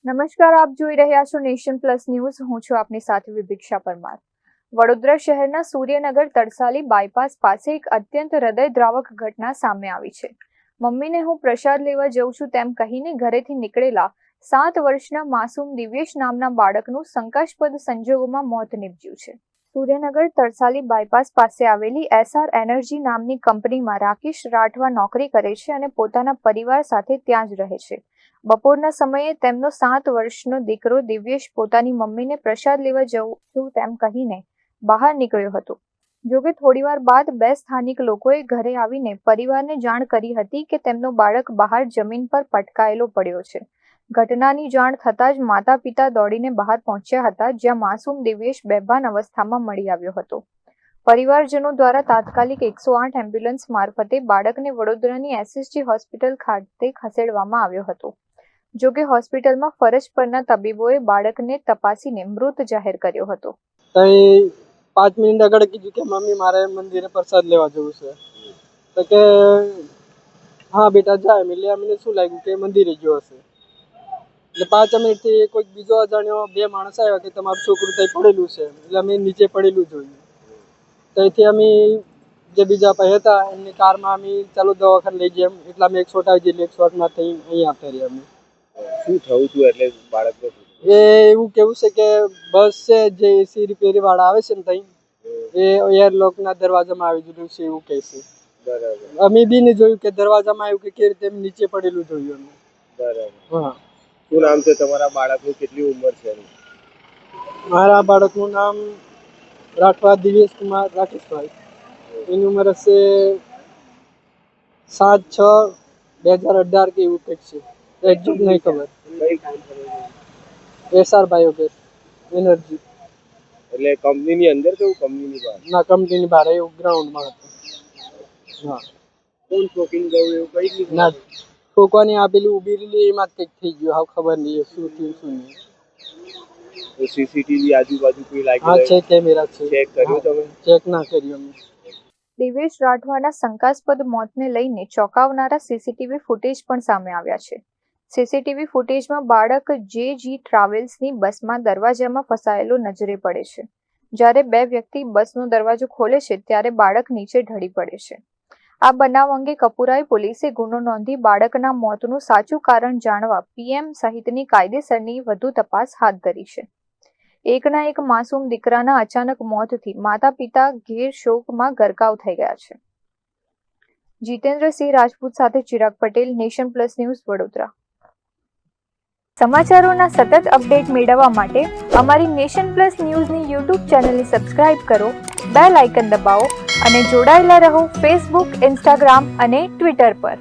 નમસ્કાર, આપ જોઈ રહ્યા છો નેશન પ્લસ ન્યૂઝ. હું છું આપની સાથે વિભિક્ષા પરમાર. વડોદરા શહેરના સૂર્યનગર તરસાલી બાયપાસ પાસે એક અત્યંત હૃદયદ્રાવક ઘટના સામે આવી છે. મમ્મીને હું પ્રસાદ લેવા જઉં છું તેમ કહીને ઘરેથી નીકળેલા 7 વર્ષના માસૂમ દિવ્યેશ નામના બાળકનું શંકાસ્પદ સંજોગોમાં મોત નીપજ્યું છે. સૂર્યનગર તરસાલી બાયપાસ પાસે આવેલી SR એનર્જી નામની કંપનીમાં રાકેશ રાઠવા નોકરી કરે છે અને પોતાના પરિવાર સાથે ત્યાં જ રહે છે. બપોરના સમયે તેમનો 7 વર્ષનો દીકરો દિવ્યેશ પોતાની મમ્મીને પ્રસાદ લેવા જઉં છું તેમ કહીને બહાર નીકળ્યો હતો. જોકે થોડીવાર બાદ 2 સ્થાનિક લોકોએ ઘરે આવીને પરિવારને જાણ કરી હતી કે તેમનો બાળક બહાર જમીન પર પટકાયેલો પડ્યો છે. ઘટનાની જાણ થતાં જ માતા પિતા દોડીને બહાર પહોંચ્યા હતા, જ્યાં માસૂમ દિવ્યેશ બેભાન અવસ્થામાં મળી આવ્યો હતો. પરિવારજનો દ્વારા તાત્કાલિક 108 એમ્બ્યુલન્સ મારફતે બાળકને વડોદરાની SSG હોસ્પિટલ ખાતે ખસેડવામાં આવ્યો હતો. જોકે હોસ્પિટલમાં ફરજ પરના તબીબોએ બાળકને તપાસીને મૃત જાહેર કર્યો હતો. 5 મિનિટ આગળ કીધું કે મમ્મી મારે મંદિરે પ્રસાદ લેવા જવું છે, તો કે હા બેટા જાય. મને શું લાગ્યું કે મંદિરે ગયો હશે. એટલે 5 મિનિટથી કોઈક બીજો અજાણ્યો 2 માણસ આવ્યા કે તમારું છોકરું ત્યાં પડેલું છે. એટલે અમે નીચે પડેલું જોયું. ત્યાંથી અમે જે બીજા ભાઈ હતા એમની કારમાં અમે ચાલો દવાખાને લઈ ગયા. એટલે અમે 108 આવી જઈએ. 108 થઈ અહીંયા આવતા રહ્યા. અમે શું થયું હતું એટલે બાળક એ એવું કેવું છે કે બસ છે જે એસી રિપેરી વાળા આવે છે ને ત્યાં એ એરલોક ના દરવાજામાં આવી ગયું છે એવું કહે છે. બરાબર. અમે બી ને જોયું કે દરવાજામાં આવ્યું કે કેવી રીતે નીચે પડેલું જોયું અમે. બરાબર. હા. શું નામ છે તમારા બાળકનું? કેટલી ઉંમર છે? મારા બાળકનું નામ રાઠવા દિવ્યેશ કુમાર રાકેશભાઈ. એની ઉંમર હશે 7/6/2018 કે એવું કંઈક છે. એક્ઝેક્ટ નહીં ખબર. કઈ કામ કરે છે? SR biogas energy. એટલે કંપનીની અંદર કે કંપનીની બહાર? ના, કંપનીની બહાર એવું ગ્રાઉન્ડમાં હતું. હા. કોણ શોપિંગ ગયું એવું કઈ નહીં? ના, ઠોકવાની આપેલી ઊભી રહેલી એમાં જ કંઈક થઈ ગયું. હા, ખબર નહીં શું થયું શું નહીં. સીસીટીવી આજુબાજુ કોઈ લાગી? હા છે, કેમેરા છે. ચેક કર્યું તમે? ચેક ના કર્યું અમે. દિવ્યેશ રાઠવાના શંકાસ્પદ મોતને લઈને ચોંકાવનારા CCTV ફૂટેજ પણ સામે આવ્યા છે. CCTV ફૂટેજમાં બાળક JG ટ્રાવેલ્સની બસમાં દરવાજામાં ફસાયેલો નજરે પડે છે. જ્યારે 2 વ્યક્તિ બસનો દરવાજો ખોલે છે ત્યારે બાળક નીચે ઢળી પડે છે. આ બનાવ અંગે કપુરાઈ પોલીસે ગુનો નોંધી બાળકના મોતનું સાચું કારણ જાણવા PM સહિતની કાયદેસરની વધુ તપાસ હાથ ધરી છે. એકના એક માસૂમ દીકરાના અચાનક મોતથી માતા પિતા ઘેર શોકમાં ગરકાવ થઈ ગયા છે. જીતેન્દ્રસિંહ રાજપૂત સાથે Chirag Patel, nation plus news, Vadodara. સમાચારોના સતત અપડેટ મેળવવા માટે અમારી નેશન પ્લસ ન્યૂઝની YouTube ચેનલને સબસ્ક્રાઇબ કરો, બેલ આઇકન દબાવો અને જોડાયેલા રહો Facebook, Instagram અને Twitter પર.